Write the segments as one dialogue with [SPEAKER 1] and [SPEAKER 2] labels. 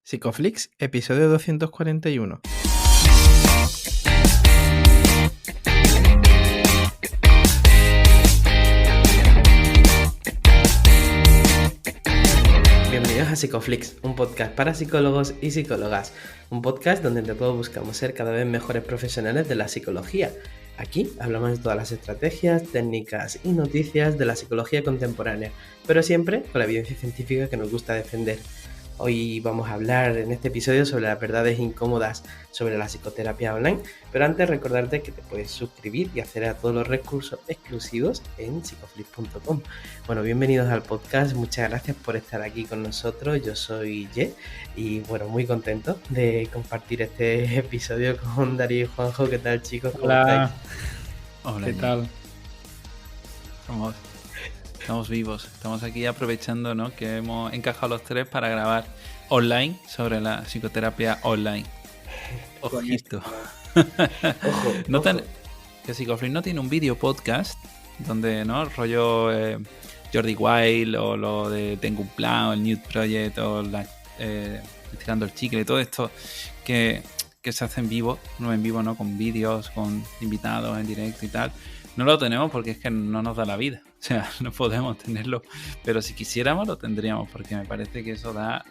[SPEAKER 1] Psicoflix, episodio 241. Bienvenidos a Psicoflix, un podcast para psicólogos y psicólogas. Un podcast donde entre todos buscamos ser cada vez mejores profesionales de la psicología. Aquí hablamos de todas las estrategias, técnicas y noticias de la psicología contemporánea, pero siempre con la evidencia científica que nos gusta defender. Hoy vamos a hablar en este episodio sobre las verdades incómodas sobre la psicoterapia online, pero antes recordarte que te puedes suscribir y acceder a todos los recursos exclusivos en psicoflix.com. Bueno, bienvenidos al podcast, muchas gracias por estar aquí con nosotros. Yo soy Ye y bueno, muy contento de compartir este episodio con Darío y Juanjo. ¿Qué tal, chicos? ¿Cómo estáis?
[SPEAKER 2] Hola, ¿qué tal? Estamos vivos, estamos aquí aprovechando, ¿no?, que hemos encajado los tres para grabar online sobre la psicoterapia online. Ojito.
[SPEAKER 1] Ojo.
[SPEAKER 2] Que Psicoflix no tiene un vídeo podcast donde, ¿no?, rollo Jordi Wild o lo de Tengo un plan o el Nude Project o Estirando el Chicle, todo esto que se hace en vivo, ¿no?, con vídeos, con invitados en directo y tal. No lo tenemos porque es que no nos da la vida. O sea, no podemos tenerlo. Pero si quisiéramos lo tendríamos, porque me parece que eso da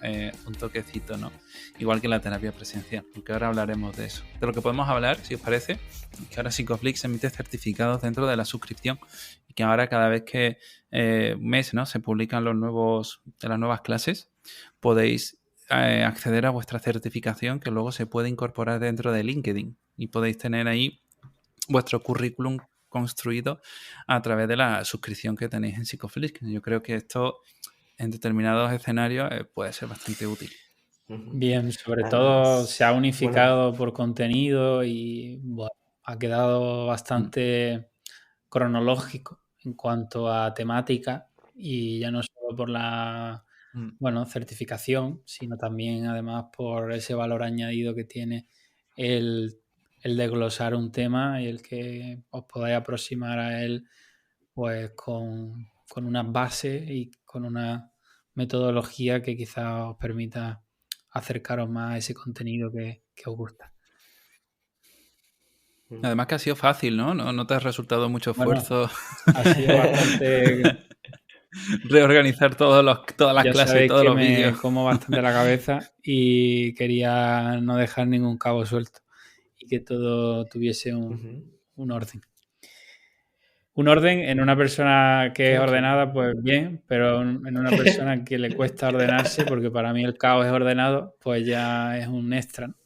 [SPEAKER 2] un toquecito, ¿no? Igual que la terapia presencial, porque ahora hablaremos de eso. De lo que podemos hablar, si os parece, es que ahora Psicoflix emite certificados dentro de la suscripción. Y que ahora cada vez que mes, ¿no?, se publican las nuevas clases, podéis acceder a vuestra certificación, que luego se puede incorporar dentro de LinkedIn. Y podéis tener ahí vuestro currículum construido a través de la suscripción que tenéis en Psicoflix. Yo creo que esto en determinados escenarios puede ser bastante útil.
[SPEAKER 3] Bien, sobre todo se ha unificado por contenido y bueno, ha quedado bastante cronológico en cuanto a temática, y ya no solo por la certificación, sino también además por ese valor añadido que tiene el desglosar un tema y el que os podáis aproximar a él pues con unas bases y con una metodología que quizá os permita acercaros más a ese contenido que os gusta.
[SPEAKER 2] Además que ha sido fácil, ¿no? No te ha resultado mucho esfuerzo.
[SPEAKER 3] Bueno, ha sido bastante...
[SPEAKER 2] reorganizar todas las clases y todos los vídeos.
[SPEAKER 3] Ya sabéis que me como bastante la cabeza y quería no dejar ningún cabo suelto y que todo tuviese un orden. Un orden en una persona que es ordenada, pues bien, pero en una persona que le cuesta ordenarse, porque para mí el caos es ordenado, pues ya es un extra, ¿no?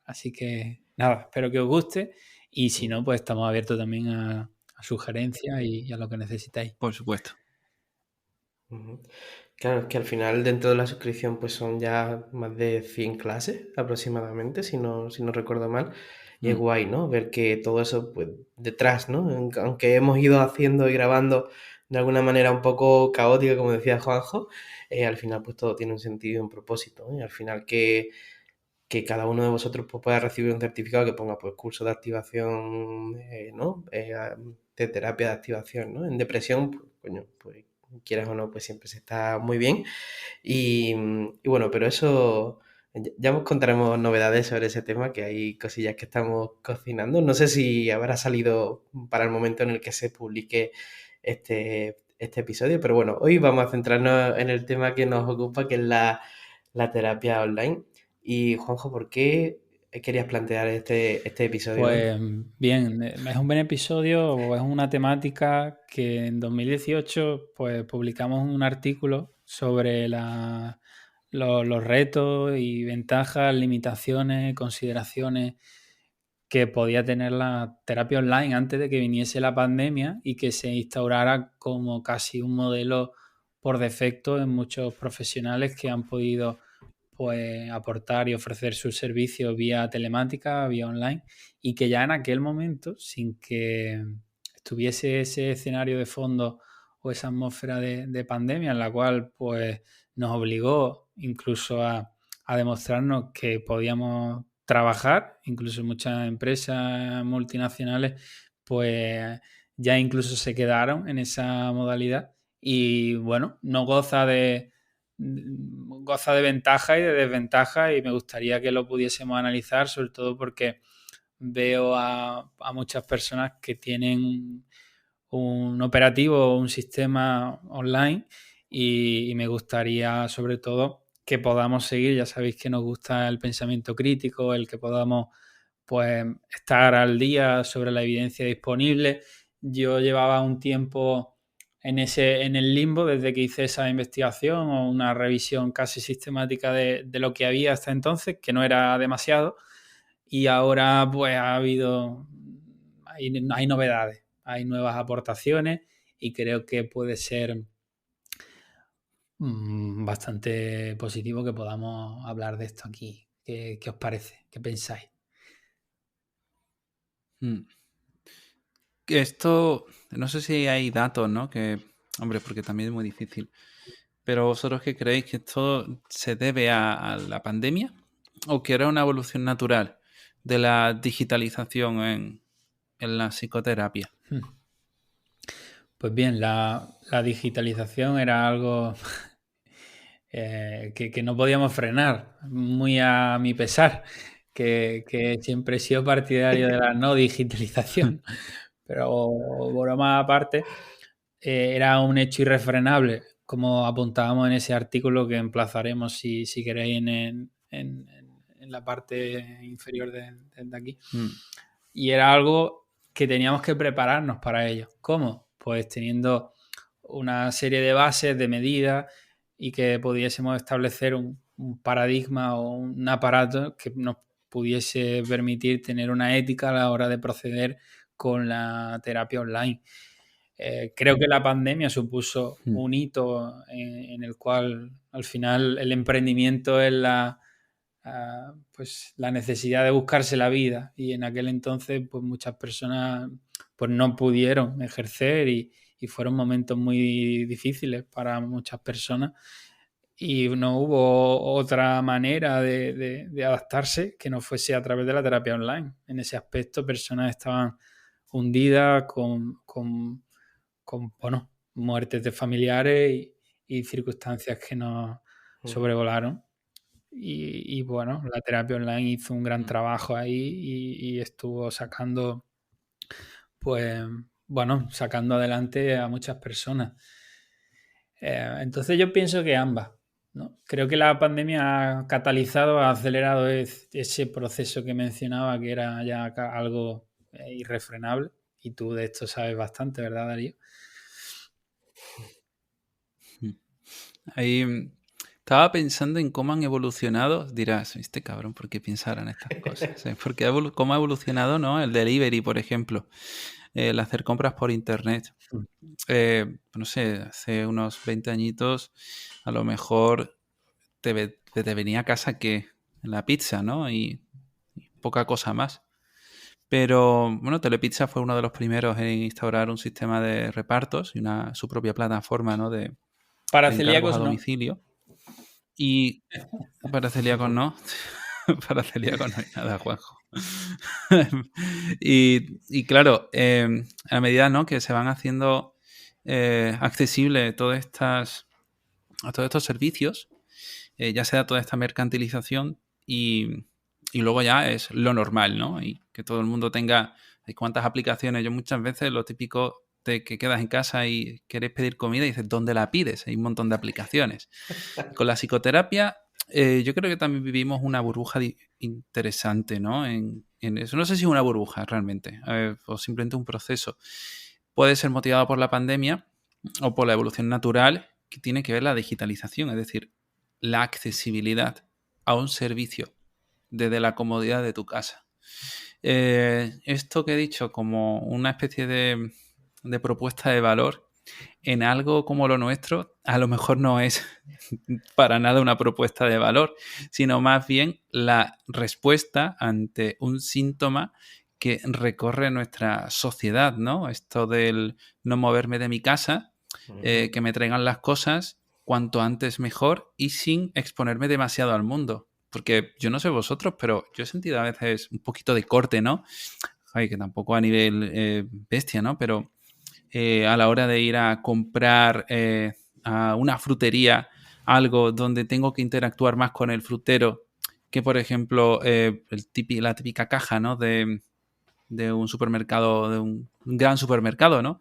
[SPEAKER 3] Así que nada, espero que os guste y si no, pues estamos abiertos también a sugerencias y a lo que necesitáis.
[SPEAKER 2] Por supuesto.
[SPEAKER 1] Claro, es que al final dentro de la suscripción pues son ya más de 100 clases aproximadamente, si no recuerdo mal. Y es guay, ¿no? Ver que todo eso pues detrás, ¿no? Aunque hemos ido haciendo y grabando de alguna manera un poco caótica, como decía Juanjo, al final pues todo tiene un sentido y un propósito, ¿no? Y al final que cada uno de vosotros pues, pueda recibir un certificado que ponga pues curso de activación, ¿no? De terapia de activación, ¿no? En depresión, pues, coño, pues quieras o no, pues siempre se está muy bien. Y bueno, pero eso, ya os contaremos novedades sobre ese tema, que hay cosillas que estamos cocinando. No sé si habrá salido para el momento en el que se publique este episodio, pero bueno, hoy vamos a centrarnos en el tema que nos ocupa, que es la terapia online. Y Juanjo, ¿por qué querías plantear este episodio?
[SPEAKER 3] Pues bien, es un buen episodio, o es una temática que en 2018 pues publicamos un artículo sobre los retos y ventajas, limitaciones, consideraciones que podía tener la terapia online antes de que viniese la pandemia y que se instaurara como casi un modelo por defecto en muchos profesionales que han podido pues aportar y ofrecer sus servicios vía telemática, vía online, y que ya en aquel momento, sin que estuviese ese escenario de fondo o esa atmósfera de pandemia en la cual pues nos obligó incluso a demostrarnos que podíamos trabajar, incluso muchas empresas multinacionales pues ya incluso se quedaron en esa modalidad y bueno, no goza de goza de ventaja y de desventaja, y me gustaría que lo pudiésemos analizar, sobre todo porque veo a muchas personas que tienen un operativo o un sistema online y me gustaría sobre todo que podamos seguir, ya sabéis que nos gusta el pensamiento crítico, el que podamos pues estar al día sobre la evidencia disponible. Yo llevaba un tiempo en el limbo desde que hice esa investigación o una revisión casi sistemática de lo que había hasta entonces, que no era demasiado, y ahora pues hay novedades, hay nuevas aportaciones y creo que puede ser bastante positivo que podamos hablar de esto aquí. ¿Qué os parece? ¿Qué pensáis?
[SPEAKER 2] Esto, no sé si hay datos, ¿no? Que, hombre, porque también es muy difícil. Pero vosotros, ¿qué creéis? ¿Que esto se debe a la pandemia o que era una evolución natural de la digitalización en la psicoterapia?
[SPEAKER 3] Pues bien, la digitalización era algo que no podíamos frenar, muy a mi pesar, que siempre he sido partidario de la no digitalización. Pero broma aparte, era un hecho irrefrenable, como apuntábamos en ese artículo que emplazaremos si queréis en la parte inferior de aquí. Y era algo que teníamos que prepararnos para ello. ¿Cómo? Pues teniendo una serie de bases, de medidas y que pudiésemos establecer un paradigma o un aparato que nos pudiese permitir tener una ética a la hora de proceder con la terapia online. Creo que la pandemia supuso un hito en el cual al final el emprendimiento es pues la necesidad de buscarse la vida, y en aquel entonces pues muchas personas pues no pudieron ejercer y fueron momentos muy difíciles para muchas personas y no hubo otra manera de adaptarse que no fuese a través de la terapia online. En ese aspecto personas estaban hundidas con bueno, muertes de familiares y circunstancias que nos sobrevolaron. Y bueno, la terapia online hizo un gran trabajo ahí y estuvo sacando, pues, bueno, sacando adelante a muchas personas. Entonces yo pienso que ambas, ¿no? Creo que la pandemia ha catalizado, ha acelerado ese proceso que mencionaba, que era ya algo irrefrenable. Y tú de esto sabes bastante, ¿verdad, Darío?
[SPEAKER 2] Ahí estaba pensando en cómo han evolucionado. Dirás, este cabrón, ¿por qué pensaran estas cosas? Porque cómo ha evolucionado, ¿no? El delivery, por ejemplo. El hacer compras por internet. No sé, hace unos 20 añitos a lo mejor te venía a casa que la pizza, ¿no? Y poca cosa más. Pero bueno, Telepizza fue uno de los primeros en instaurar un sistema de repartos y su propia plataforma, ¿no? de
[SPEAKER 3] Para
[SPEAKER 2] encargos
[SPEAKER 3] celíacos
[SPEAKER 2] a
[SPEAKER 3] no.
[SPEAKER 2] domicilio. Y para celíacos no. Para celíacos no hay nada, Juanjo. y claro, a medida, ¿no?, que se van haciendo accesibles todos estos servicios, ya se da toda esta mercantilización y luego ya es lo normal, ¿no? Y que todo el mundo tenga cuántas aplicaciones. Yo muchas veces lo típico de que quedas en casa y quieres pedir comida y dices, ¿dónde la pides? Hay un montón de aplicaciones. Con la psicoterapia, yo creo que también vivimos una burbuja interesante, ¿no? En eso. No sé si es una burbuja realmente, o simplemente un proceso. Puede ser motivado por la pandemia o por la evolución natural que tiene que ver la digitalización, es decir, la accesibilidad a un servicio desde la comodidad de tu casa. Esto que he dicho como una especie de propuesta de valor en algo como lo nuestro, a lo mejor no es para nada una propuesta de valor, sino más bien la respuesta ante un síntoma que recorre nuestra sociedad, ¿no? Esto del no moverme de mi casa, que me traigan las cosas cuanto antes mejor y sin exponerme demasiado al mundo. Porque yo no sé vosotros, pero yo he sentido a veces un poquito de corte, ¿no? Ay, que tampoco a nivel bestia, ¿no? Pero a la hora de ir a comprar a una frutería algo donde tengo que interactuar más con el frutero que, por ejemplo, la típica caja, ¿no? de un supermercado, de un gran supermercado, ¿no?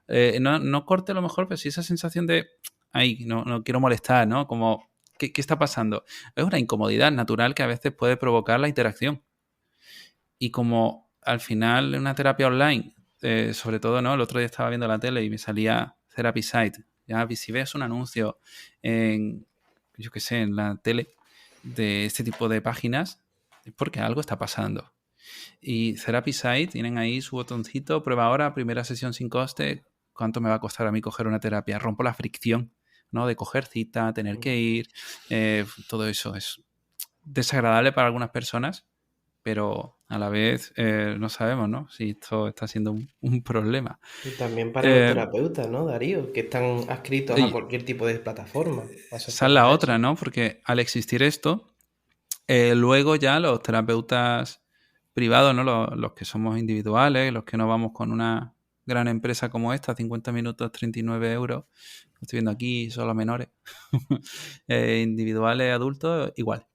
[SPEAKER 2] No corte a lo mejor, pero sí esa sensación de, ay, no quiero molestar, ¿no? Como, ¿qué está pasando? Es una incomodidad natural que a veces puede provocar la interacción. Y como al final en una terapia online, sobre todo, ¿no? El otro día estaba viendo la tele y me salía Therapy Site. Ya, si ves un anuncio en, yo qué sé, en la tele de este tipo de páginas, es porque algo está pasando. Y Therapy Site tienen ahí su botoncito, prueba ahora, primera sesión sin coste. ¿Cuánto me va a costar a mí coger una terapia? Rompo la fricción, ¿no? De coger cita, tener que ir, todo eso es desagradable para algunas personas, pero a la vez no sabemos, ¿no? Si esto está siendo un problema.
[SPEAKER 1] Y también para los terapeutas, ¿no, Darío? Que están adscritos a cualquier tipo de plataforma
[SPEAKER 2] Esa es la otra, ¿no? Porque al existir esto, luego ya los terapeutas privados, ¿no? Los que somos individuales, los que no vamos con una gran empresa como esta, 50 minutos, 39 euros, lo estoy viendo aquí, solo menores, individuales, adultos, igual.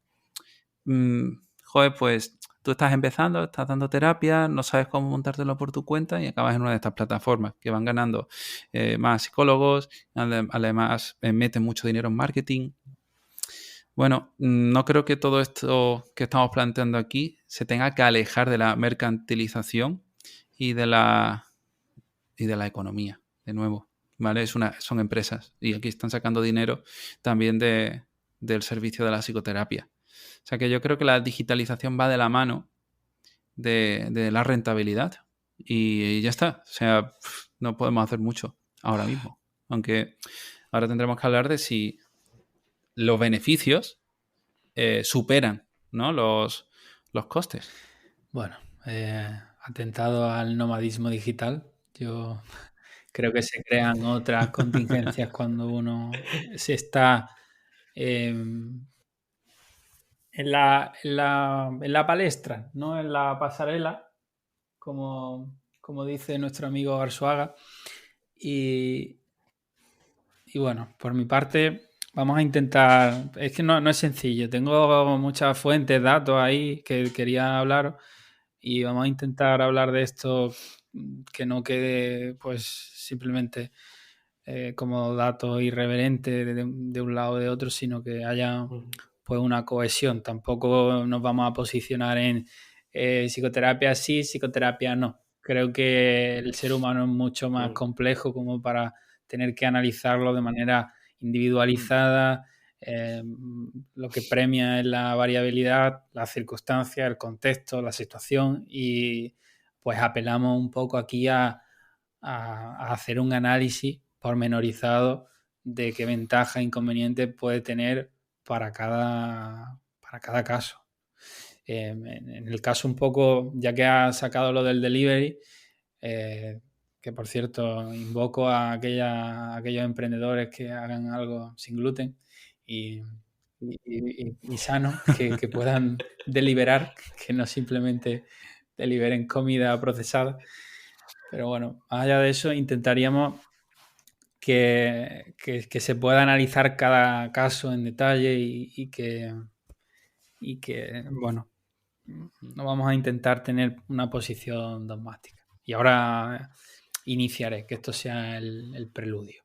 [SPEAKER 2] Joder, pues tú estás empezando, estás dando terapia, no sabes cómo montártelo por tu cuenta y acabas en una de estas plataformas que van ganando más psicólogos, además meten mucho dinero en marketing. Bueno, no creo que todo esto que estamos planteando aquí se tenga que alejar de la mercantilización y de la economía, de nuevo, ¿vale? Son empresas y aquí están sacando dinero también del servicio de la psicoterapia. O sea que yo creo que la digitalización va de la mano de la rentabilidad y ya está. O sea, no podemos hacer mucho ahora mismo. Aunque ahora tendremos que hablar de si los beneficios superan, ¿no? los costes.
[SPEAKER 3] Bueno, atentado al nomadismo digital, yo creo que se crean otras contingencias cuando uno se está en la palestra, no en la pasarela, como dice nuestro amigo Arzuaga. Y bueno, por mi parte, vamos a intentar. Es que no es sencillo. Tengo muchas fuentes, datos ahí que quería hablar. Y vamos a intentar hablar de esto que no quede, pues, simplemente como datos irreverentes de un lado o de otro, sino que haya, pues, una cohesión. Tampoco nos vamos a posicionar en psicoterapia sí, psicoterapia no. Creo que el ser humano es mucho más complejo como para tener que analizarlo de manera individualizada. Lo que premia es la variabilidad, las circunstancias, el contexto, la situación, y pues apelamos un poco aquí a hacer un análisis pormenorizado de qué ventajas e inconvenientes puede tener para cada caso. En el caso un poco, ya que has sacado lo del delivery, que por cierto invoco a aquellos emprendedores que hagan algo sin gluten y sano, que puedan deliberar, que no simplemente deliberen comida procesada. Pero bueno, más allá de eso, intentaríamos que se pueda analizar cada caso en detalle y que, bueno, no vamos a intentar tener una posición dogmática. Y ahora iniciaré, que esto sea el preludio.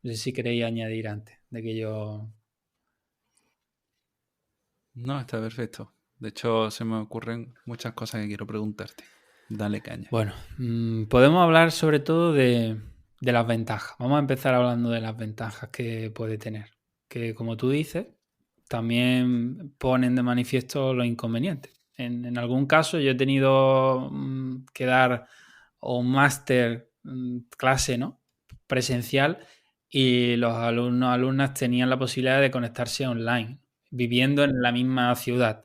[SPEAKER 3] No sé si queréis añadir antes de que yo...
[SPEAKER 2] No, está perfecto. De hecho, se me ocurren muchas cosas que quiero preguntarte. Dale caña.
[SPEAKER 3] Bueno, podemos hablar sobre todo de las ventajas. Vamos a empezar hablando de las ventajas que puede tener. Que, como tú dices, también ponen de manifiesto los inconvenientes. En algún caso yo he tenido que dar un máster, clase, ¿no?, presencial, y los alumnos, alumnas tenían la posibilidad de conectarse online, viviendo en la misma ciudad,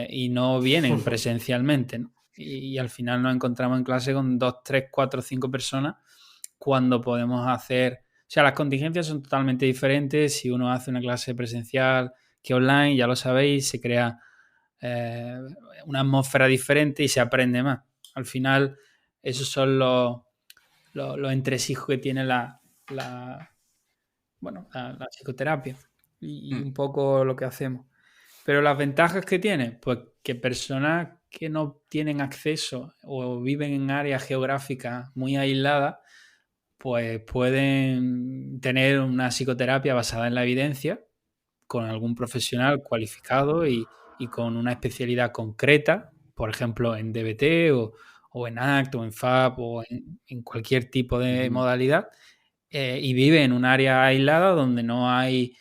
[SPEAKER 3] y no vienen presencialmente, ¿no? Y al final nos encontramos en clase con 2, 3, 4, 5 personas cuando podemos hacer... O sea, las contingencias son totalmente diferentes. Si uno hace una clase presencial que online, ya lo sabéis, se crea una atmósfera diferente y se aprende más. Al final, esos son los entresijos que tiene la psicoterapia y un poco lo que hacemos. Pero las ventajas que tiene, pues que personas que no tienen acceso o viven en áreas geográficas muy aisladas, pues pueden tener una psicoterapia basada en la evidencia con algún profesional cualificado y con una especialidad concreta, por ejemplo en DBT o en ACT o en FAB o en cualquier tipo de modalidad, y vive en un área aislada donde no hay,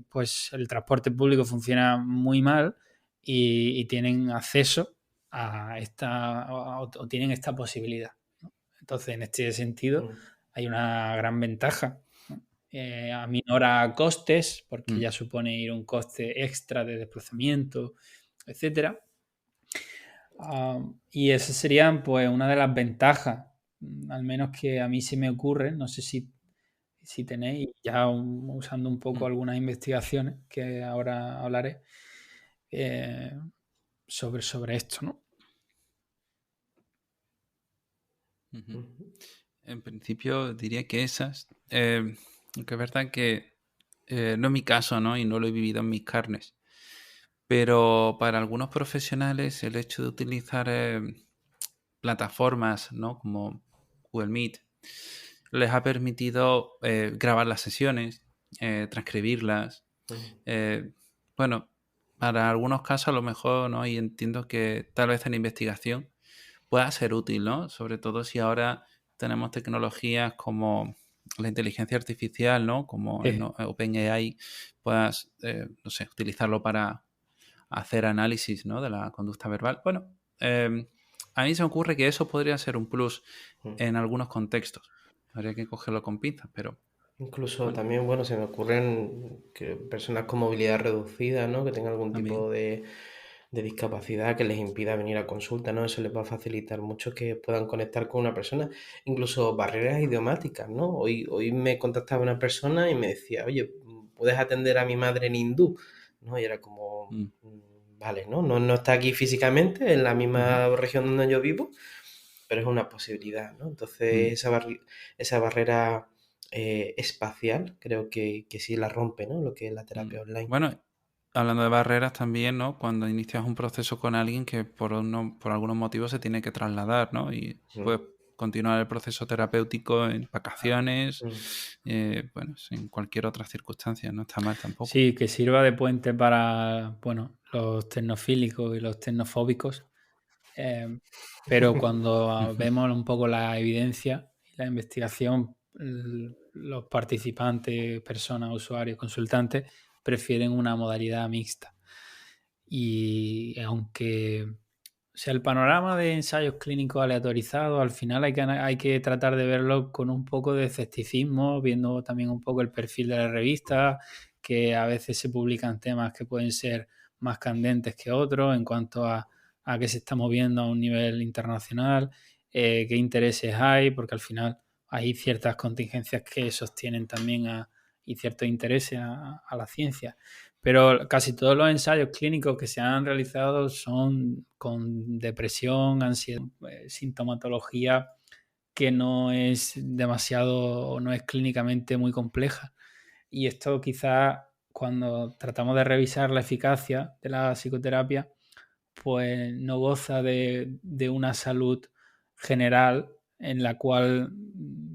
[SPEAKER 3] pues el transporte público funciona muy mal y tienen acceso a esta, o tienen esta posibilidad, ¿no? Entonces, en este sentido, hay una gran ventaja, ¿no? Aminora costes, porque ya supone ir un coste extra de desplazamiento, etcétera. Y esas serían, pues, una de las ventajas, al menos que a mí se me ocurre. No sé si tenéis, ya usando un poco algunas investigaciones que ahora hablaré sobre esto, ¿no?
[SPEAKER 2] En principio diría que esas, aunque es verdad que no es mi caso, ¿no? Y no lo he vivido en mis carnes. Pero para algunos profesionales el hecho de utilizar plataformas, ¿no? Como Google Meet les ha permitido grabar las sesiones, transcribirlas. Bueno, para algunos casos a lo mejor, ¿no? Y entiendo que tal vez en investigación pueda ser útil, ¿no? Sobre todo si ahora tenemos tecnologías como la inteligencia artificial, ¿no? Como en OpenAI, puedas, no sé, utilizarlo para hacer análisis, ¿no? De la conducta verbal. Bueno, a mí se me ocurre que eso podría ser un plus en algunos contextos. Habría que cogerlo con pinzas, pero...
[SPEAKER 1] Incluso también, bueno, se me ocurren que personas con movilidad reducida, ¿no? Que tengan algún
[SPEAKER 2] También.
[SPEAKER 1] tipo de discapacidad que les impida venir a consulta, ¿no? Eso les va a facilitar mucho que puedan conectar con una persona. Incluso barreras idiomáticas, ¿no? Hoy me contactaba una persona y me decía, oye, ¿puedes atender a mi madre en hindú? ¿No? Y era como, vale, ¿no? No está aquí físicamente, en la misma región donde yo vivo, pero es una posibilidad, ¿no? Entonces esa barrera espacial creo que sí la rompe, ¿no? Lo que es la terapia online.
[SPEAKER 2] Bueno, hablando de barreras también, ¿no? Cuando inicias un proceso con alguien que por algunos motivos se tiene que trasladar, ¿no? Y puedes continuar el proceso terapéutico en vacaciones, bueno, en cualquier otra circunstancia, no está mal tampoco.
[SPEAKER 3] Sí, que sirva de puente para, bueno, los tecnofílicos y los tecnofóbicos. Pero cuando vemos un poco la evidencia y la investigación, los participantes, personas, usuarios, consultantes, prefieren una modalidad mixta. Y aunque sea el panorama de ensayos clínicos aleatorizados, al final hay que tratar de verlo con un poco de escepticismo, viendo también un poco el perfil de la revista, que a veces se publican temas que pueden ser más candentes que otros en cuanto a qué se está moviendo a un nivel internacional, qué intereses hay, porque al final hay ciertas contingencias que sostienen también y ciertos intereses a la ciencia. Pero casi todos los ensayos clínicos que se han realizado son con depresión, ansiedad, sintomatología que no es demasiado o no es clínicamente muy compleja. Y esto quizás cuando tratamos de revisar la eficacia de la psicoterapia, pues no goza de una salud general en la cual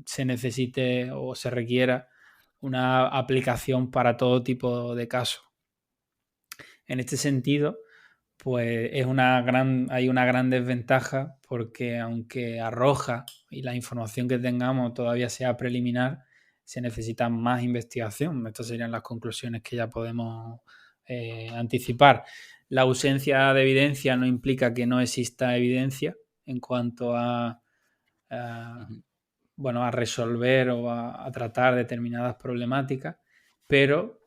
[SPEAKER 3] se necesite o se requiera una aplicación para todo tipo de casos. En este sentido, pues hay una gran desventaja porque aunque arroja y la información que tengamos todavía sea preliminar, se necesita más investigación. Estas serían las conclusiones que ya podemos anticipar. La ausencia de evidencia no implica que no exista evidencia en cuanto a resolver o a tratar determinadas problemáticas, pero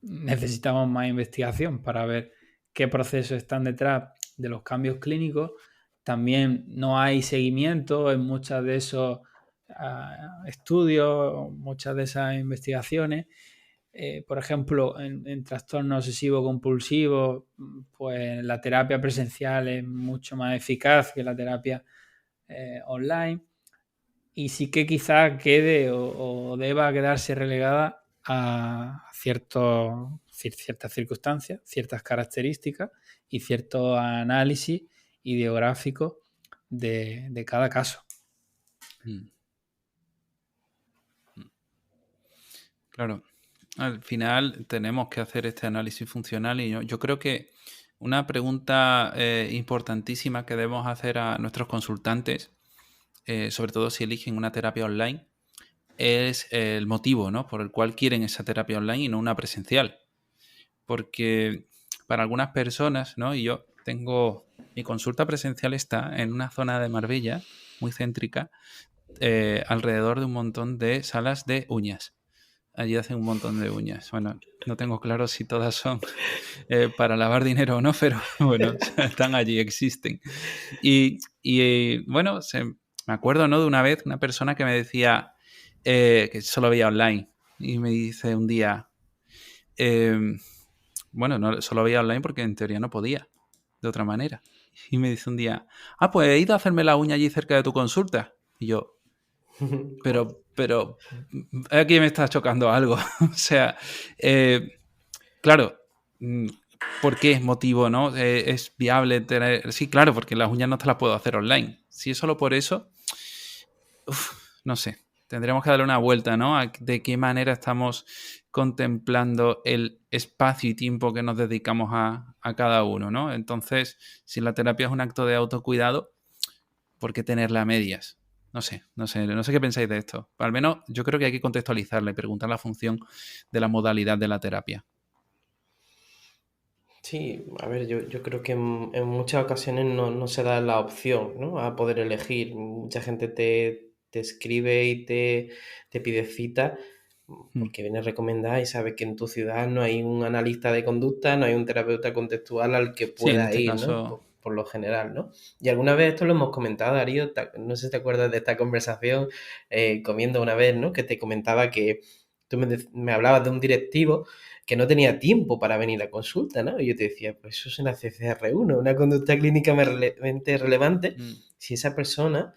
[SPEAKER 3] necesitamos más investigación para ver qué procesos están detrás de los cambios clínicos. También no hay seguimiento en muchos de esos estudios, muchas de esas investigaciones. Por ejemplo, en trastorno obsesivo compulsivo, pues la terapia presencial es mucho más eficaz que la terapia online. y sí que quizás quede o deba quedarse relegada a ciertas circunstancias, ciertas características y ciertos análisis ideográficos de cada caso.
[SPEAKER 2] Mm. Claro, al final tenemos que hacer este análisis funcional y yo creo que una pregunta importantísima que debemos hacer a nuestros consultantes, sobre todo si eligen una terapia online, es el motivo, ¿no?, por el cual quieren esa terapia online y no una presencial. Porque para algunas personas, ¿no?, y yo tengo, mi consulta presencial está en una zona de Marbella muy céntrica, alrededor de un montón de salas de uñas. Allí hacen un montón de uñas. Bueno, no tengo claro si todas son para lavar dinero o no, pero bueno, están allí, existen. Bueno, me acuerdo, ¿no?, de una vez una persona que me decía que solo veía online y me dice un día, bueno, no, solo veía online porque en teoría no podía de otra manera. Y me dice un día, pues he ido a hacerme la uña allí cerca de tu consulta. Y yo, pero aquí me está chocando algo. O sea, claro, ¿por qué motivo, no? ¿Es viable tener...? Sí, claro, porque las uñas no te las puedo hacer online. Si es solo por eso, no sé. Tendremos que darle una vuelta, ¿no? De qué manera estamos contemplando el espacio y tiempo que nos dedicamos a cada uno, ¿no? Entonces, si la terapia es un acto de autocuidado, ¿por qué tenerla a medias? No sé qué pensáis de esto. Al menos yo creo que hay que contextualizarla y preguntar la función de la modalidad de la terapia.
[SPEAKER 1] Sí, a ver, yo creo que en muchas ocasiones no se da la opción, ¿no?, a poder elegir. Mucha gente te escribe y te pide cita porque viene recomendada y sabe que en tu ciudad no hay un analista de conducta, no hay un terapeuta contextual al que
[SPEAKER 2] Sí, en
[SPEAKER 1] pueda
[SPEAKER 2] este
[SPEAKER 1] ir, ¿no?
[SPEAKER 2] caso...
[SPEAKER 1] Por lo general, ¿no? Y alguna vez esto lo hemos comentado, Darío, no sé si te acuerdas de esta conversación comiendo una vez, ¿no? Que te comentaba que tú me hablabas de un directivo que no tenía tiempo para venir a consulta, ¿no? Y yo te decía, pues eso es una CCR1, una conducta clínicamente relevante, si esa persona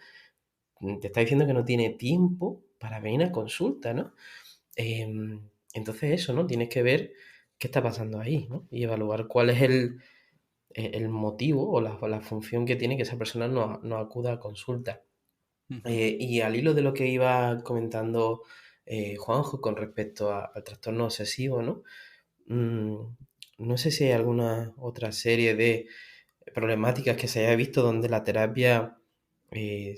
[SPEAKER 1] te está diciendo que no tiene tiempo para venir a consulta, ¿no? Entonces eso, ¿no? Tienes que ver qué está pasando ahí, ¿no? Y evaluar cuál es el motivo o la función que tiene que esa persona no acuda a consulta. Y al hilo de lo que iba comentando Juanjo con respecto al trastorno obsesivo, ¿no? No sé si hay alguna otra serie de problemáticas que se haya visto donde la terapia eh,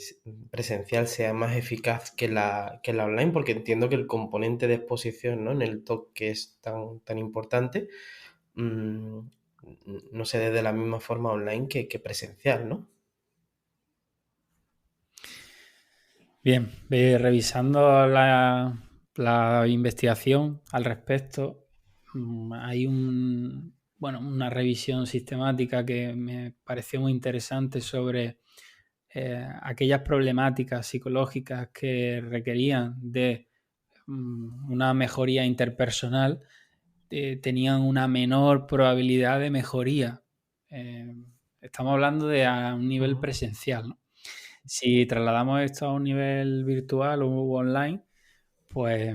[SPEAKER 1] presencial sea más eficaz que la online, porque entiendo que el componente de exposición, ¿no?, en el TOC, que es tan importante, mm, no se dé de la misma forma online que presencial, ¿no?
[SPEAKER 3] Bien, revisando la investigación al respecto, hay una revisión sistemática que me pareció muy interesante sobre aquellas problemáticas psicológicas que requerían de una mejoría interpersonal, tenían una menor probabilidad de mejoría. Estamos hablando de a un nivel presencial, ¿no? Si trasladamos esto a un nivel virtual o online, pues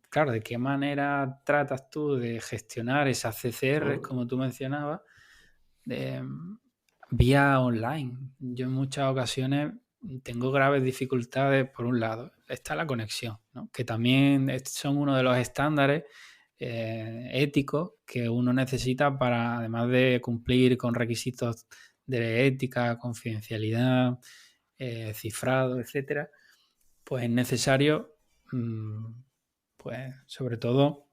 [SPEAKER 3] claro, ¿de qué manera tratas tú de gestionar esas CCRs, como tú mencionabas, vía online? Yo en muchas ocasiones tengo graves dificultades. Por un lado, está la conexión, ¿no?, que también son uno de los estándares éticos que uno necesita para, además de cumplir con requisitos de ética, confidencialidad, cifrado, etcétera, pues es necesario, pues sobre todo...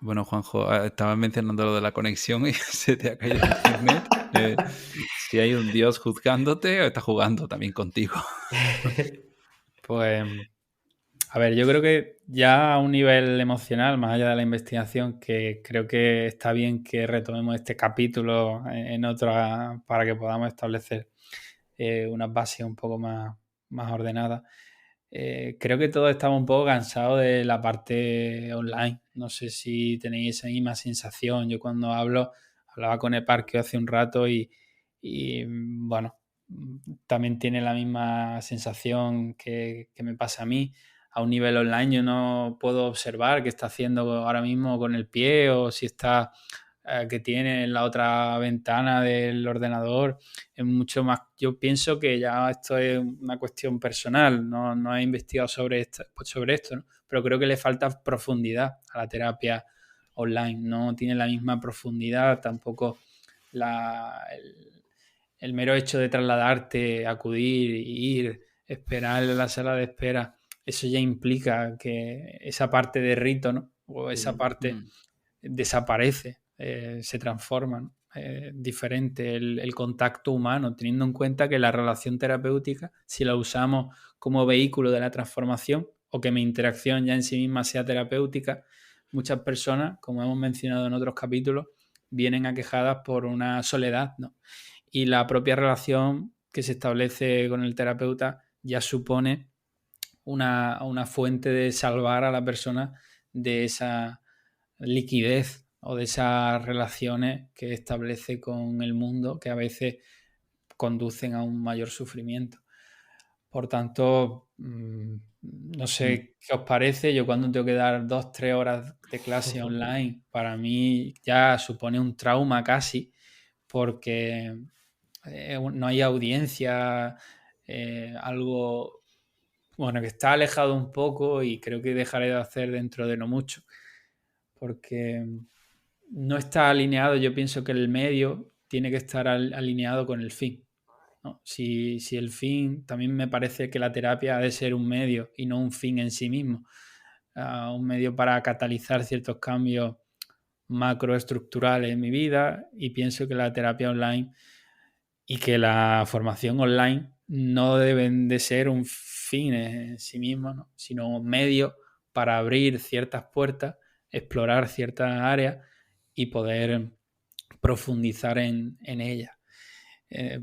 [SPEAKER 2] Bueno, Juanjo, estabas mencionando lo de la conexión y se te ha caído internet. Si hay un Dios juzgándote o está jugando también contigo.
[SPEAKER 3] Pues, a ver, yo creo que ya a un nivel emocional, más allá de la investigación, que creo que está bien que retomemos este capítulo en otra para que podamos establecer unas bases un poco más ordenadas. Creo que todos estamos un poco cansados de la parte online. No sé si tenéis esa misma sensación. Yo cuando hablaba con Eparquio hace un rato y y bueno, también tiene la misma sensación que me pasa a mí. A un nivel online yo no puedo observar qué está haciendo ahora mismo con el pie o si está que tiene en la otra ventana del ordenador. Es mucho más. Yo pienso que ya esto es una cuestión personal, no he investigado sobre esto, ¿no? Pero creo que le falta profundidad a la terapia online. No tiene la misma profundidad, tampoco el mero hecho de trasladarte, acudir, ir, esperar en la sala de espera, eso ya implica que esa parte de rito, ¿no? O esa parte desaparece, se transforma, ¿no? Diferente el contacto humano, teniendo en cuenta que la relación terapéutica, si la usamos como vehículo de la transformación o que mi interacción ya en sí misma sea terapéutica, muchas personas, como hemos mencionado en otros capítulos, vienen aquejadas por una soledad, ¿no? Y la propia relación que se establece con el terapeuta ya supone una fuente de salvar a la persona de esa liquidez o de esas relaciones que establece con el mundo que a veces conducen a un mayor sufrimiento. Por tanto, no sé qué os parece. Yo cuando tengo que dar 2-3 horas de clase online, para mí ya supone un trauma casi, porque no hay audiencia, algo, bueno, que está alejado un poco y creo que dejaré de hacer dentro de no mucho, porque no está alineado. Yo pienso que el medio tiene que estar alineado con el fin, ¿no? Si el fin, también me parece que la terapia ha de ser un medio y no un fin en sí mismo, un medio para catalizar ciertos cambios macroestructurales en mi vida, y pienso que la terapia online y que la formación online no deben de ser un fin en sí mismo, ¿no? Sino un medio para abrir ciertas puertas, explorar ciertas áreas y poder profundizar en ellas.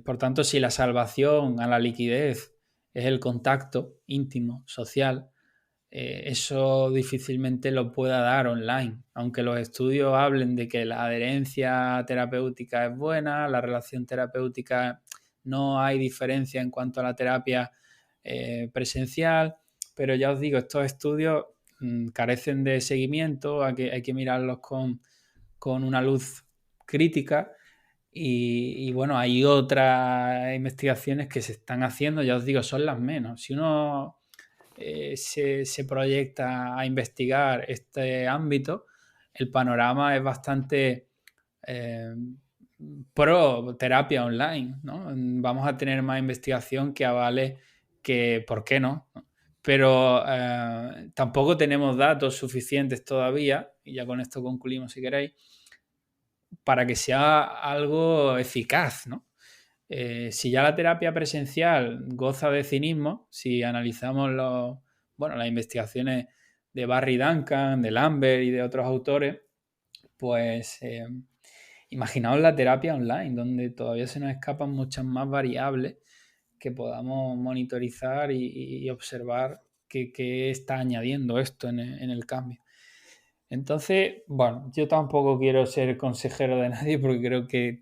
[SPEAKER 3] Por tanto, si la salvación a la liquidez es el contacto íntimo, social, eso difícilmente lo pueda dar online. Aunque los estudios hablen de que la adherencia terapéutica es buena, la relación terapéutica, no hay diferencia en cuanto a la terapia presencial, pero ya os digo, estos estudios carecen de seguimiento, hay que mirarlos con una luz crítica. Y bueno, hay otras investigaciones que se están haciendo, ya os digo, son las menos. Si uno se proyecta a investigar este ámbito, el panorama es bastante pro terapia online, ¿no? Vamos a tener más investigación que avale que, ¿por qué no? Pero tampoco tenemos datos suficientes todavía, y ya con esto concluimos si queréis, para que sea algo eficaz, ¿no? Si ya la terapia presencial goza de cinismo, si analizamos las investigaciones de Barry Duncan, de Lambert y de otros autores, pues imaginaos la terapia online, donde todavía se nos escapan muchas más variables que podamos monitorizar y observar qué está añadiendo esto en el cambio. Entonces, bueno, yo tampoco quiero ser consejero de nadie porque creo que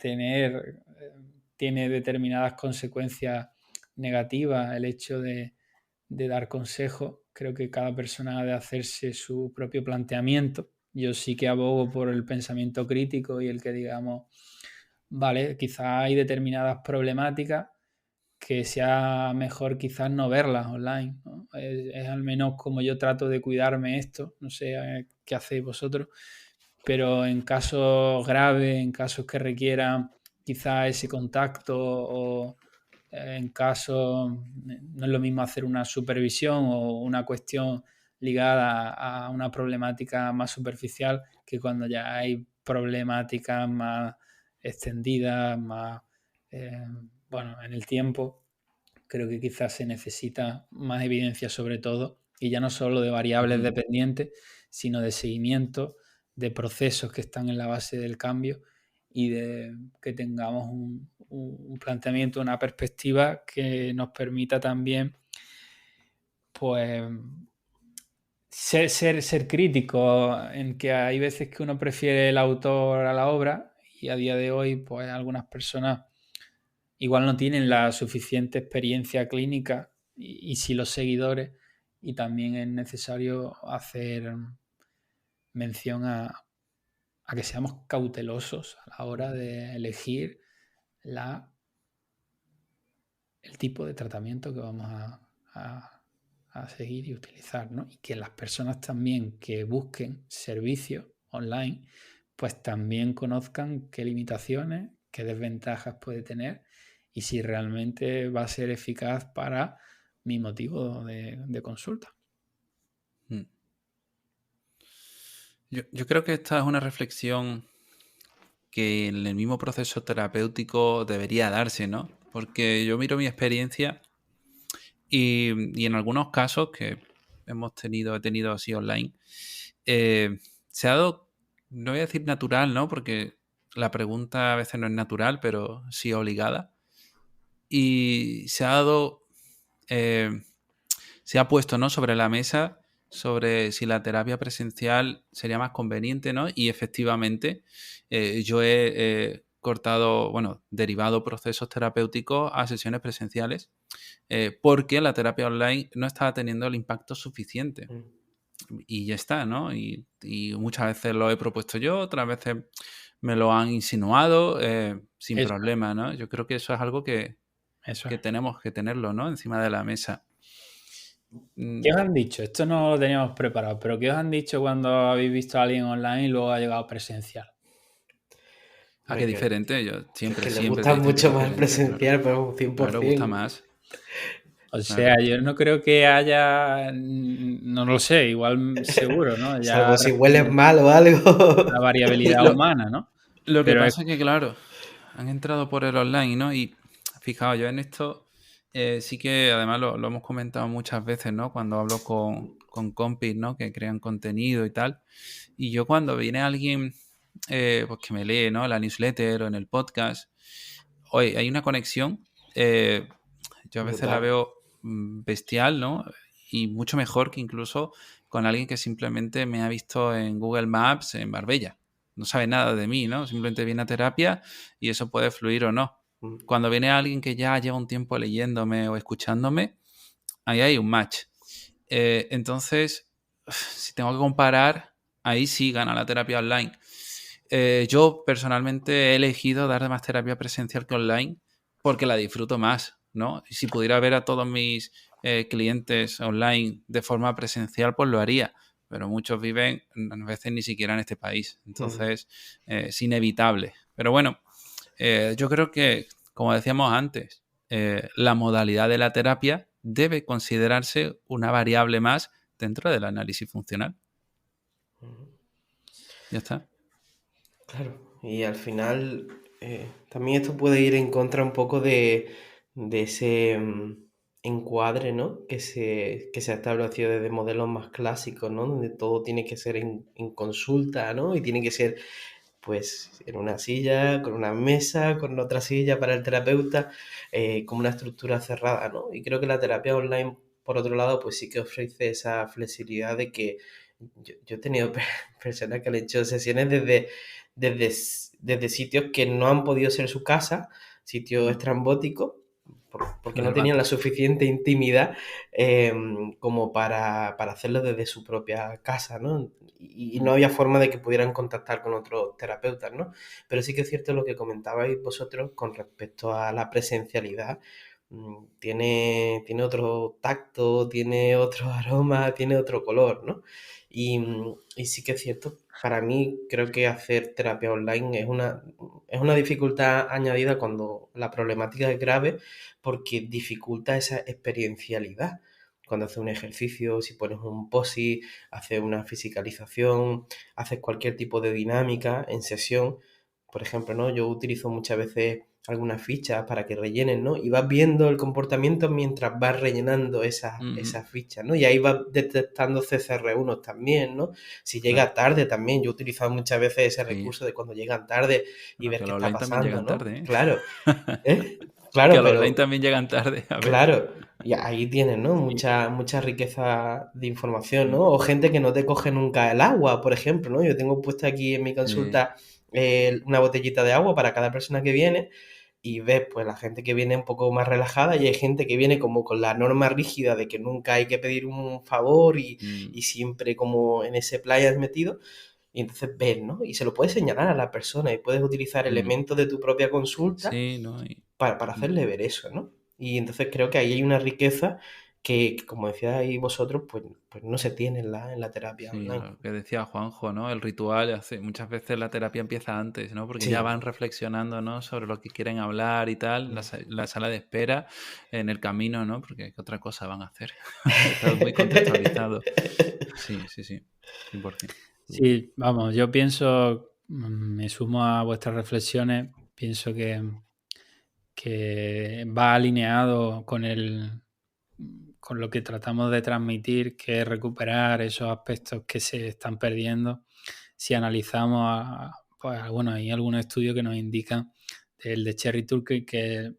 [SPEAKER 3] tiene determinadas consecuencias negativas el hecho de dar consejos. Creo que cada persona ha de hacerse su propio planteamiento. Yo sí que abogo por el pensamiento crítico y el que digamos, vale, quizás hay determinadas problemáticas que sea mejor quizás no verlas online, ¿no? Es al menos como yo trato de cuidarme esto, no sé qué hacéis vosotros, pero en casos graves, en casos que requieran quizás ese contacto o en casos, no es lo mismo hacer una supervisión o una cuestión ligada a una problemática más superficial que cuando ya hay problemáticas más extendidas, más en el tiempo. Creo que quizás se necesita más evidencia sobre todo, y ya no solo de variables dependientes, sino de seguimiento, de procesos que están en la base del cambio y de que tengamos un planteamiento, una perspectiva que nos permita también pues ser crítico, en que hay veces que uno prefiere el autor a la obra, y a día de hoy pues algunas personas igual no tienen la suficiente experiencia clínica y sí los seguidores, y también es necesario hacer mención a que seamos cautelosos a la hora de elegir el tipo de tratamiento que vamos a seguir y utilizar, ¿no? Y que las personas también que busquen servicios online, pues también conozcan qué limitaciones, qué desventajas puede tener y si realmente va a ser eficaz para mi motivo de consulta.
[SPEAKER 2] Yo creo que esta es una reflexión que en el mismo proceso terapéutico debería darse, ¿no? Porque yo miro mi experiencia y en algunos casos que he tenido así online, se ha dado, no voy a decir natural, ¿no? Porque la pregunta a veces no es natural, pero sí obligada. Y se ha dado, se ha puesto, ¿no?, sobre la mesa sobre si la terapia presencial sería más conveniente, ¿no? Y efectivamente yo he cortado, bueno, derivado procesos terapéuticos a sesiones presenciales porque la terapia online no estaba teniendo el impacto suficiente. Y ya está, ¿no? Y muchas veces lo he propuesto yo, otras veces me lo han insinuado sin problema, ¿no? Yo creo que eso es algo que tenemos que tenerlo, ¿no?, encima de la mesa.
[SPEAKER 3] ¿Qué os han dicho? Esto no lo teníamos preparado, pero ¿qué os han dicho cuando habéis visto a alguien online y luego ha llegado presencial?
[SPEAKER 2] Ah, qué diferente. Yo siempre,
[SPEAKER 1] es que
[SPEAKER 2] siempre.
[SPEAKER 1] Le gusta mucho más presencial,
[SPEAKER 2] claro.
[SPEAKER 1] pero 100%.
[SPEAKER 2] Claro, gusta más.
[SPEAKER 3] O sea, yo no creo que haya, no lo sé, igual seguro, ¿no? Ya
[SPEAKER 1] salvo si hueles mal o algo.
[SPEAKER 3] La variabilidad humana, ¿no?
[SPEAKER 2] Lo que pasa es que, claro, han entrado por el online, ¿no? Y fijaos, yo en esto sí que además lo hemos comentado muchas veces, ¿no? Cuando hablo con compis, ¿no?, que crean contenido y tal. Y yo cuando viene alguien pues que me lee, ¿no?, la newsletter o en el podcast, oye, hay una conexión. Yo a veces la veo bestial, ¿no? Y mucho mejor que incluso con alguien que simplemente me ha visto en Google Maps en Marbella. No sabe nada de mí, ¿no? Simplemente viene a terapia y eso puede fluir o no. Cuando viene alguien que ya lleva un tiempo leyéndome o escuchándome, ahí hay un match. Entonces, si tengo que comparar, ahí sí gana la terapia online. Yo personalmente he elegido dar más terapia presencial que online porque la disfruto más, ¿no? Y si pudiera ver a todos mis clientes online de forma presencial, pues lo haría. Pero muchos viven a veces ni siquiera en este país. Entonces, es inevitable. Pero bueno, yo creo que, como decíamos antes, la modalidad de la terapia debe considerarse una variable más dentro del análisis funcional. Ya está.
[SPEAKER 1] Claro, y al final también esto puede ir en contra un poco de ese encuadre, ¿no?, que se ha establecido desde modelos más clásicos, ¿no?, donde todo tiene que ser en consulta, ¿no?, y tiene que ser pues en una silla, con una mesa, con otra silla para el terapeuta, como una estructura cerrada, ¿no? Y creo que la terapia online, por otro lado, pues sí que ofrece esa flexibilidad de que yo he tenido personas que han hecho sesiones desde sitios que no han podido ser su casa, sitios estrambóticos, porque no tenían la suficiente intimidad como para hacerlo desde su propia casa, ¿no? Y no había forma de que pudieran contactar con otros terapeutas, ¿no? Pero sí que es cierto lo que comentabais vosotros con respecto a la presencialidad. Tiene otro tacto, tiene otro aroma, tiene otro color, ¿no? Y sí que es cierto, para mí creo que hacer terapia online es una dificultad añadida cuando la problemática es grave, porque dificulta esa experiencialidad. Cuando haces un ejercicio, si pones un post-it, haces una fisicalización, haces cualquier tipo de dinámica en sesión. Por ejemplo, ¿no?, yo utilizo muchas veces algunas fichas para que rellenen, ¿no? Y vas viendo el comportamiento mientras vas rellenando esas fichas, ¿no? Y ahí vas detectando CCR1 también, ¿no? Si llega tarde también. Yo he utilizado muchas veces ese recurso de cuando llegan tarde y ver qué está pasando, ¿no?
[SPEAKER 2] Tarde, ¿eh?
[SPEAKER 1] Claro. Claro,
[SPEAKER 2] que
[SPEAKER 1] pero...
[SPEAKER 2] los online también llegan tarde. A ver.
[SPEAKER 1] Claro. Y ahí tienes, ¿no?, mucha riqueza de información, ¿no? O gente que no te coge nunca el agua, por ejemplo, ¿no? Yo tengo puesta aquí en mi consulta una botellita de agua para cada persona que viene, y ves pues la gente que viene un poco más relajada y hay gente que viene como con la norma rígida de que nunca hay que pedir un favor y siempre como en ese playas metido. Y entonces ves, ¿no? Y se lo puedes señalar a la persona y puedes utilizar elementos de tu propia consulta
[SPEAKER 2] Sí, ¿no?
[SPEAKER 1] para hacerle ver eso, ¿no? Y entonces creo que ahí hay una riqueza que, como decíais vosotros, pues no se tiene en la terapia
[SPEAKER 2] Sí,
[SPEAKER 1] online.
[SPEAKER 2] lo que decía Juanjo, ¿no? El ritual, muchas veces la terapia empieza antes, ¿no? Porque ya
[SPEAKER 1] Sí.
[SPEAKER 2] van reflexionando, ¿no? Sobre lo que quieren hablar y tal, la sala de espera, en el camino, ¿no? Porque ¿qué otra cosa van a hacer? Está muy contextualizado. Sí, sí, sí, 100%.
[SPEAKER 3] Sí, vamos, yo pienso, me sumo a vuestras reflexiones, pienso que va alineado con lo que tratamos de transmitir, que es recuperar esos aspectos que se están perdiendo. Si analizamos, pues bueno, hay algunos estudios que nos indican, el de Cherry Turkey, que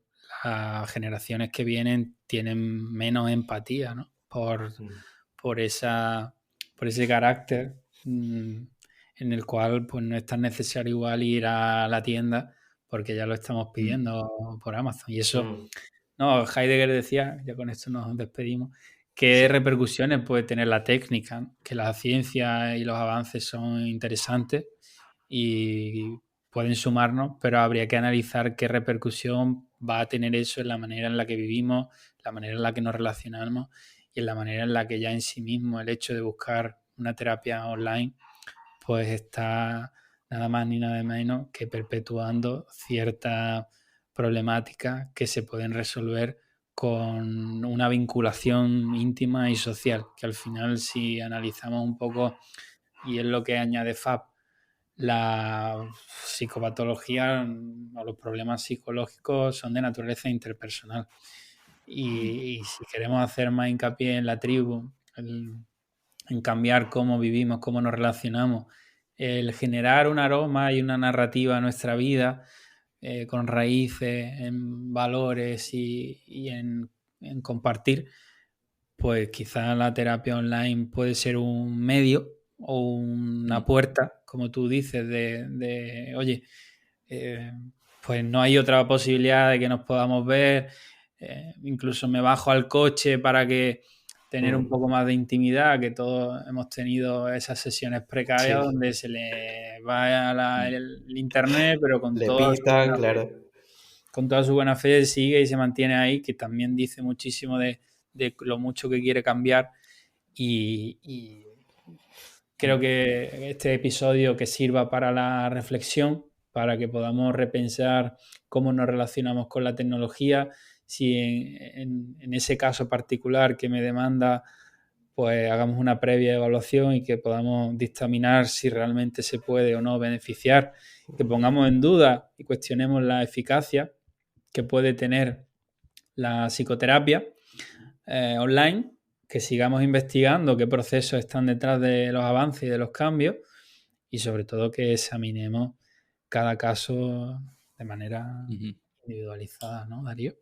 [SPEAKER 3] las generaciones que vienen tienen menos empatía, ¿no? Por ese carácter en el cual pues no es tan necesario igual ir a la tienda porque ya lo estamos pidiendo por Amazon. Y eso, no, Heidegger decía, ya con esto nos despedimos, qué repercusiones puede tener la técnica, ¿no? Que la ciencia y los avances son interesantes y pueden sumarnos, pero habría que analizar qué repercusión va a tener eso en la manera en la que vivimos, la manera en la que nos relacionamos y en la manera en la que ya en sí mismo el hecho de buscar una terapia online pues está nada más ni nada menos que perpetuando ciertas problemáticas que se pueden resolver con una vinculación íntima y social, que al final si analizamos un poco, y es lo que añade Fab, la psicopatología o los problemas psicológicos son de naturaleza interpersonal. Y si queremos hacer más hincapié en la tribu, en cambiar cómo vivimos, cómo nos relacionamos, el generar un aroma y una narrativa en nuestra vida con raíces en valores y en compartir, pues quizá la terapia online puede ser un medio o una puerta, como tú dices, oye, pues no hay otra posibilidad de que nos podamos ver, incluso me bajo al coche para que tener un poco más de intimidad, que todos hemos tenido esas sesiones precarias
[SPEAKER 1] Sí.
[SPEAKER 3] donde se le va el internet, pero
[SPEAKER 1] Le pitan, claro.
[SPEAKER 3] con toda su buena fe sigue y se mantiene ahí, que también dice muchísimo de lo mucho que quiere cambiar y creo que este episodio que sirva para la reflexión, para que podamos repensar cómo nos relacionamos con la tecnología, si en ese caso particular que me demanda, pues hagamos una previa evaluación y que podamos dictaminar si realmente se puede o no beneficiar, que pongamos en duda y cuestionemos la eficacia que puede tener la psicoterapia online, que sigamos investigando qué procesos están detrás de los avances y de los cambios y sobre todo que examinemos cada caso de manera individualizada, ¿no, Darío?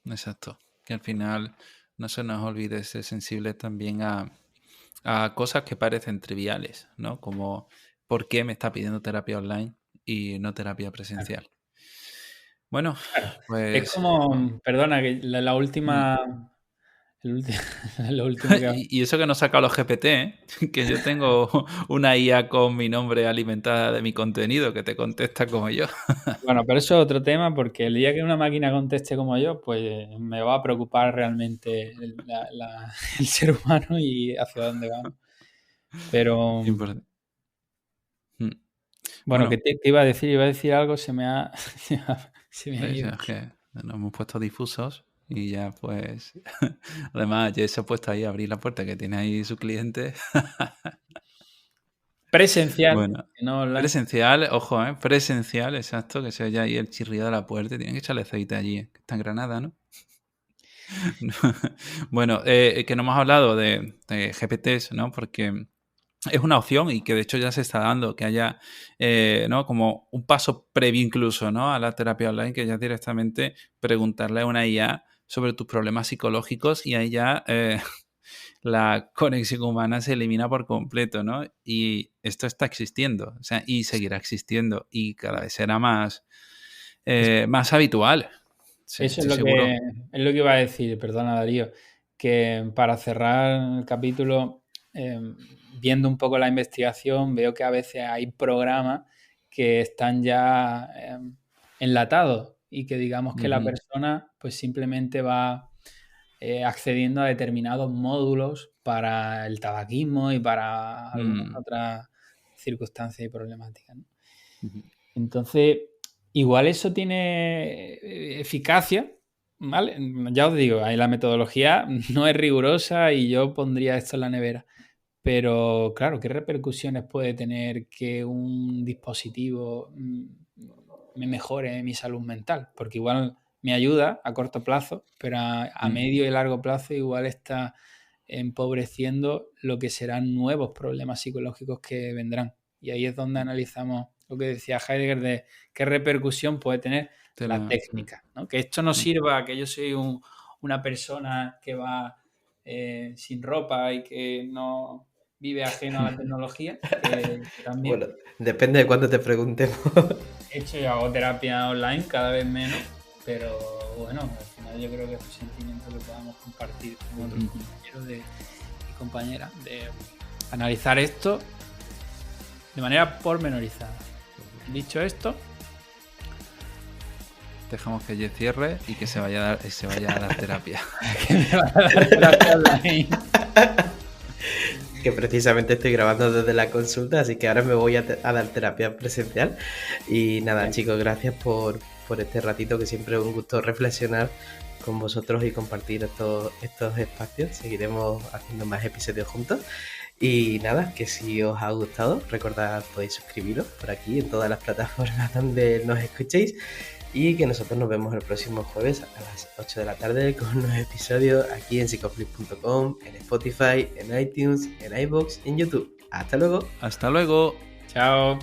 [SPEAKER 2] Exacto. Que al final no se nos olvide ser sensibles también a cosas que parecen triviales, ¿no? Como ¿por qué me está pidiendo terapia online y no terapia presencial? Bueno,
[SPEAKER 3] Claro. Es
[SPEAKER 2] pues...
[SPEAKER 3] como, perdona, que la última, lo último que...
[SPEAKER 2] Y eso que no saca los GPT, ¿eh? Que yo tengo una IA con mi nombre alimentada de mi contenido que te contesta como yo.
[SPEAKER 3] Bueno, pero eso es otro tema porque el día que una máquina conteste como yo, pues me va a preocupar realmente el ser humano y hacia dónde vamos. Pero
[SPEAKER 2] Importante.
[SPEAKER 3] bueno, ¿qué te iba a decir? Iba a decir algo, se me ha ido.
[SPEAKER 2] Es que nos hemos puesto difusos y ya pues... Además, ya se ha puesto ahí a abrir la puerta que tiene ahí su cliente.
[SPEAKER 3] Presencial,
[SPEAKER 2] Bueno,
[SPEAKER 3] no online.
[SPEAKER 2] presencial, ojo, presencial, exacto, que se oye ahí el chirrido de la puerta. Tienen que echarle aceite allí, que está en Granada, ¿no? Bueno, que no hemos hablado de GPTs, ¿no? Porque es una opción y que de hecho ya se está dando, que haya, ¿no? Como un paso previo incluso, ¿no? A la terapia online, que ya directamente preguntarle a una IA sobre tus problemas psicológicos y ahí ya la conexión humana se elimina por completo, ¿no? Y esto está existiendo, o sea, y seguirá existiendo y cada vez será más más habituales. Sí,
[SPEAKER 3] Eso es
[SPEAKER 2] estoy
[SPEAKER 3] lo
[SPEAKER 2] seguro.
[SPEAKER 3] es lo que iba a decir, perdona Darío, que para cerrar el capítulo, viendo un poco la investigación, veo que a veces hay programas que están ya enlatados y que digamos que la persona pues simplemente va accediendo a determinados módulos para el tabaquismo y para algunas otras circunstancias y problemáticas, ¿no? Entonces, igual eso tiene eficacia, ¿vale? Ya os digo, ahí la metodología no es rigurosa y yo pondría esto en la nevera. Pero claro, ¿qué repercusiones puede tener que un dispositivo me mejore mi salud mental? Porque igual me ayuda a corto plazo, pero a medio y largo plazo igual está empobreciendo lo que serán nuevos problemas psicológicos que vendrán. Y ahí es donde analizamos lo que decía Heidegger de qué repercusión puede tener la técnica, ¿no? Que esto no sirva, que yo soy una persona que va sin ropa y que no vive ajeno a la tecnología, que también.
[SPEAKER 1] Bueno, depende de cuándo te preguntemos.
[SPEAKER 3] He hecho y hago terapia online cada vez menos, pero bueno, al final yo creo que es un sentimiento que podamos compartir con otros compañeros y compañeras, de analizar esto de manera pormenorizada. Dicho esto,
[SPEAKER 2] dejamos que ella cierre y que se vaya a dar terapia.
[SPEAKER 3] que me va a dar terapia online.
[SPEAKER 1] Que precisamente estoy grabando desde la consulta, así que ahora me voy a dar terapia presencial. Y nada, chicos, gracias por este ratito, que siempre es un gusto reflexionar con vosotros y compartir estos espacios. Seguiremos haciendo más episodios juntos. Y nada, que si os ha gustado, recordad, podéis suscribiros por aquí en todas las plataformas donde nos escuchéis. Y que nosotros nos vemos el próximo jueves a las 8 de la tarde con nuevos episodios aquí en psicoflip.com, en Spotify, en iTunes, en iVoox y en YouTube. ¡Hasta luego!
[SPEAKER 2] Hasta luego.
[SPEAKER 3] Chao.